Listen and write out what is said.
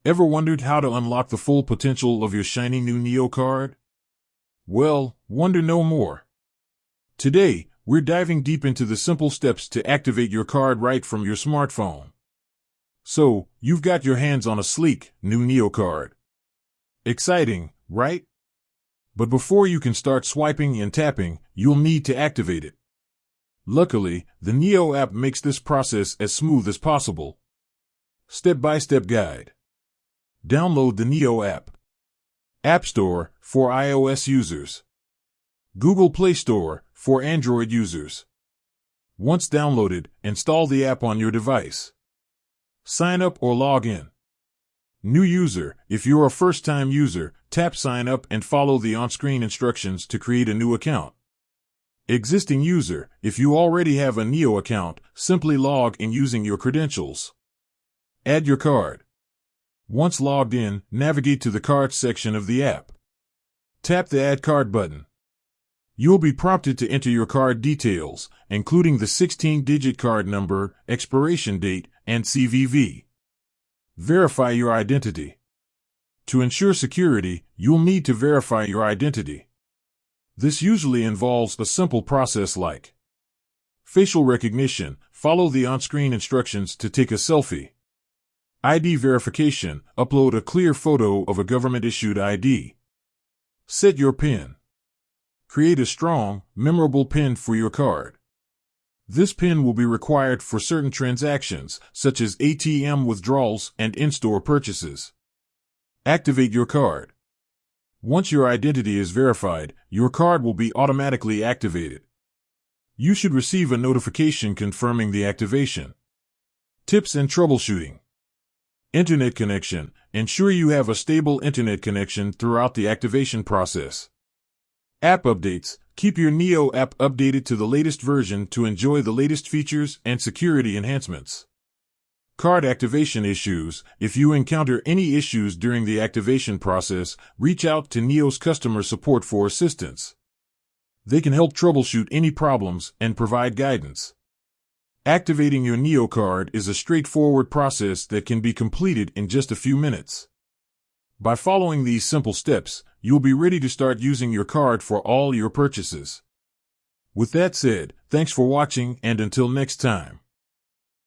Ever wondered how to unlock the full potential of your shiny new Neo card? Well, wonder no more. Today, we're diving deep into the simple steps to activate your card right from your smartphone. So, you've got your hands on a sleek, new Neo card. Exciting, right? But before you can start swiping and tapping, you'll need to activate it. Luckily, the Neo app makes this process as smooth as possible. Step-by-step guide. Download the Neo app. App Store for iOS users. Google Play Store for Android users. Once downloaded, install the app on your device. Sign up or log in. New user, if you're a first-time user, tap Sign Up and follow the on-screen instructions to create a new account. Existing user, if you already have a Neo account, simply log in using your credentials. Add your card. Once logged in, navigate to the Cards section of the app. Tap the Add Card button. You'll be prompted to enter your card details, including the 16-digit card number, expiration date, and CVV. Verify your identity. To ensure security, you'll need to verify your identity. This usually involves a simple process like facial recognition. Follow the on-screen instructions to take a selfie. ID verification. Upload a clear photo of a government-issued ID. Set your PIN. Create a strong, memorable PIN for your card. This PIN will be required for certain transactions, such as ATM withdrawals and in-store purchases. Activate your card. Once your identity is verified, your card will be automatically activated. You should receive a notification confirming the activation. Tips and troubleshooting. Internet connection. Ensure you have a stable internet connection throughout the activation process. App updates. Keep your Neo app updated to the latest version to enjoy the latest features and security enhancements. Card activation issues. If you encounter any issues during the activation process, reach out to Neo's customer support for assistance. They can help troubleshoot any problems and provide guidance. Activating your Neo card is a straightforward process that can be completed in just a few minutes. By following these simple steps, you'll be ready to start using your card for all your purchases. With that said, thanks for watching, and until next time.